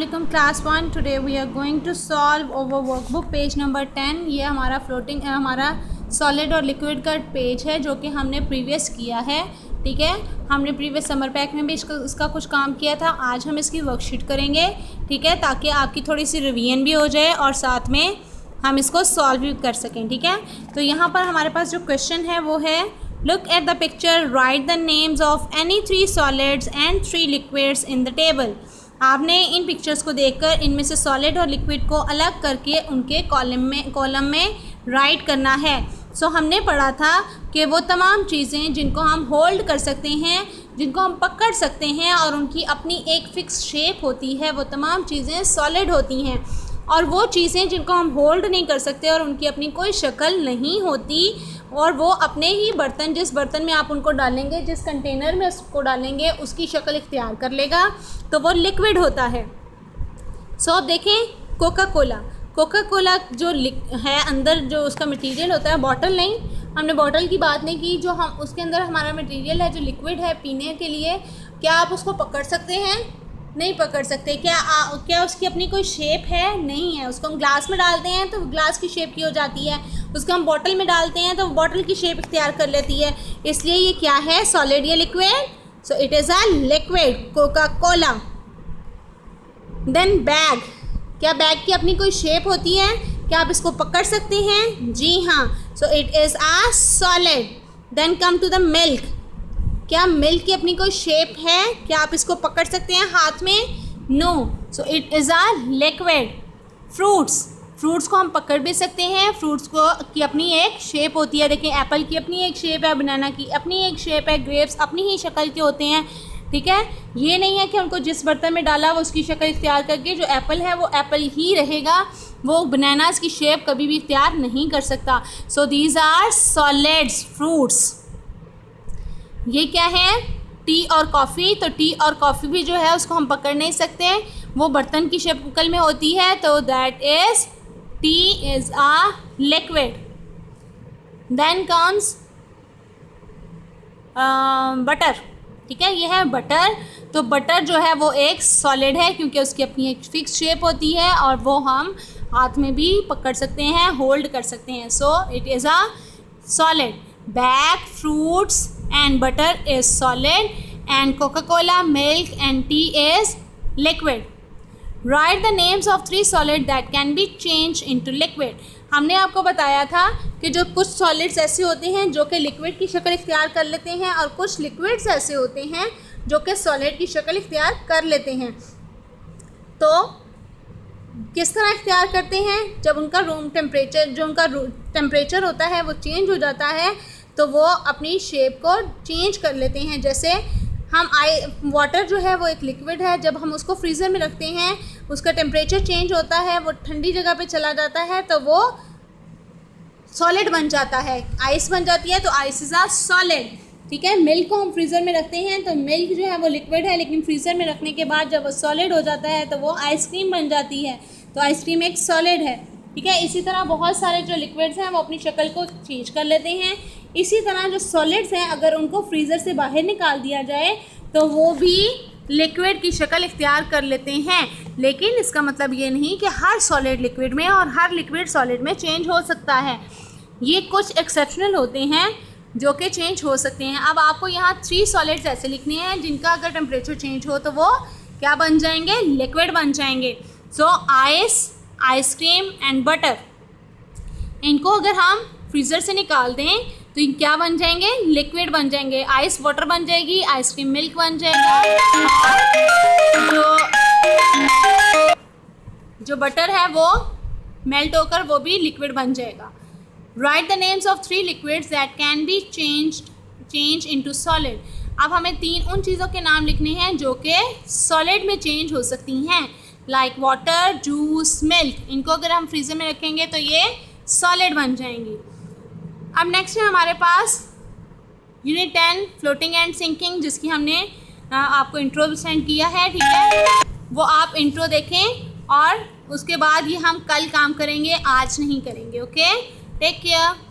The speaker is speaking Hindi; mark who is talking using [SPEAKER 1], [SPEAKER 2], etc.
[SPEAKER 1] Class 1 today we are going to solve over workbook page number 10। ये हमारा सॉलिड और लिक्विड का पेज है जो कि हमने प्रीवियस किया है। ठीक है, हमने प्रीवियस समर पैक में भी इसका कुछ काम किया था। आज हम इसकी वर्कशीट करेंगे, ठीक है, ताकि आपकी थोड़ी सी रिवीजन भी हो जाए और साथ में हम इसको सॉल्व भी कर सकें। ठीक है, तो यहाँ पर हमारे पास जो क्वेश्चन है वो है look at the picture, right the names of any 3 solids and 3 liquids in the table. आपने इन पिक्चर्स को देखकर इनमें से सॉलिड और लिक्विड को अलग करके उनके कॉलम में राइट करना है। सो हमने पढ़ा था कि वो तमाम चीज़ें जिनको हम होल्ड कर सकते हैं, जिनको हम पकड़ सकते हैं और उनकी अपनी एक फ़िक्स शेप होती है, वो तमाम चीज़ें सॉलिड होती हैं। और वो चीज़ें जिनको हम होल्ड नहीं कर सकते और उनकी अपनी कोई शक्ल नहीं होती और वो अपने ही बर्तन, जिस बर्तन में आप उनको डालेंगे, जिस कंटेनर में उसको डालेंगे, उसकी शक्ल इख्तियार कर लेगा, तो वो लिक्विड होता है। सो अब देखें कोका कोला जो है, अंदर जो उसका मटेरियल होता है, बॉटल नहीं, हमने बॉटल की बात नहीं की, जो हम उसके अंदर हमारा मटेरियल है जो लिक्विड है पीने के लिए, क्या आप उसको पकड़ सकते हैं? नहीं पकड़ सकते। क्या उसकी अपनी कोई शेप है? नहीं है। उसको हम ग्लास में डालते हैं तो ग्लास की शेप की हो जाती है, उसको हम बॉटल में डालते हैं तो बॉटल की शेप इख्तियार कर लेती है। इसलिए ये क्या है, सॉलिड या liquid? So it is a liquid, Coca Cola. Then bag, क्या बैग की अपनी कोई शेप होती है? क्या आप इसको पकड़ सकते हैं? जी हाँ, so it is a solid. Then come to the milk, क्या मिल्क की अपनी कोई शेप है? क्या आप इसको पकड़ सकते हैं हाथ में? No, so it is a liquid. Fruits को हम पकड़ भी सकते हैं, फ्रूट्स को की अपनी एक शेप होती है। देखिए एप्पल की अपनी एक शेप है, बनाना की अपनी एक शेप है, ग्रेप्स अपनी ही शक्ल के होते हैं। ठीक है, ये नहीं है कि उनको जिस बर्तन में डाला वो उसकी शक्ल इख्तियार करके जो एप्पल है वो एप्पल ही रहेगा, वो बनानास की शेप कभी भी इख्तियार नहीं कर सकता। So these are solids, fruits. ये क्या है, टी और कॉफ़ी। तो टी और कॉफ़ी भी जो है उसको हम पकड़ नहीं सकते, वो बर्तन की शक्ल में होती है, तो that is tea is a liquid. Then comes butter. ठीक है, ये है बटर। तो बटर जो है वो एक सॉलिड है क्योंकि उसकी अपनी एक फिक्स शेप होती है और वो हम हाथ में भी पकड़ सकते हैं, होल्ड कर सकते हैं। सो it is a solid. Bag, fruits and butter is solid and Coca-Cola, milk and tea is liquid. Write the names of 3 solid that can be changed into liquid. हमने आपको बताया था कि जो कुछ सॉलिड्स ऐसे होते हैं जो कि लिक्विड की शक्ल इख्तियार कर लेते हैं और कुछ लिक्विड्स ऐसे होते हैं जो कि सॉलिड की शक्ल इख्तियार कर लेते हैं। तो किस तरह इख्तियार करते हैं? जब उनका रूम टेम्परेचर, जो उनका टेम्परेचर होता है वो चेंज हो जाता है तो वो अपनी शेप को चेंज कर लेते हैं। जैसे हम वाटर जो है वो एक लिक्विड है, जब हम उसको फ्रीज़र में रखते हैं उसका टेम्परेचर चेंज होता है, वो ठंडी जगह पे चला जाता है तो वो सॉलिड बन जाता है, आइस बन जाती है, तो आइस इज़ अ सॉलिड। ठीक है, मिल्क को हम फ्रीज़र में रखते हैं तो मिल्क जो है वो लिक्विड है, लेकिन फ्रीज़र में रखने के बाद जब वो सॉलिड हो जाता है तो वो आइसक्रीम बन जाती है, तो आइसक्रीम एक सॉलिड है। ठीक है, इसी तरह बहुत सारे जो लिक्विड्स हैं वो अपनी शक्ल को चेंज कर लेते हैं। इसी तरह जो सॉलिड्स हैं अगर उनको फ्रीज़र से बाहर निकाल दिया जाए तो वो भी लिक्विड की शक्ल इख्तियार कर लेते हैं। लेकिन इसका मतलब ये नहीं कि हर सॉलिड लिक्विड में और हर लिक्विड सॉलिड में चेंज हो सकता है। ये कुछ एक्सेप्शनल होते हैं जो कि चेंज हो सकते हैं। अब आपको यहाँ 3 सॉलिड्स ऐसे लिखने हैं जिनका अगर टेम्परेचर चेंज हो तो वो क्या बन जाएंगे, लिक्विड बन जाएंगे। सो आइस, आइसक्रीम एंड बटर, इनको अगर हम फ्रीज़र से निकाल दें तो ये क्या बन जाएंगे, लिक्विड बन जाएंगे। आइस वाटर बन जाएगी, आइसक्रीम मिल्क बन जाएगा, जो बटर है वो मेल्ट होकर वो भी लिक्विड बन जाएगा। Right the names of 3 liquids that can be change into solid. अब हमें 3 उन चीज़ों के नाम लिखने हैं जो कि सॉलिड में चेंज हो सकती हैं, लाइक वाटर, जूस, मिल्क। इनको अगर हम फ्रीज़र में रखेंगे तो ये सॉलिड बन जाएंगी। अब नेक्स्ट है हमारे पास यूनिट 10 फ्लोटिंग एंड सिंकिंग, जिसकी हमने आपको इंट्रो सेंड किया है। ठीक है, वो आप इंट्रो देखें और उसके बाद ये हम कल काम करेंगे, आज नहीं करेंगे। Okay, take care.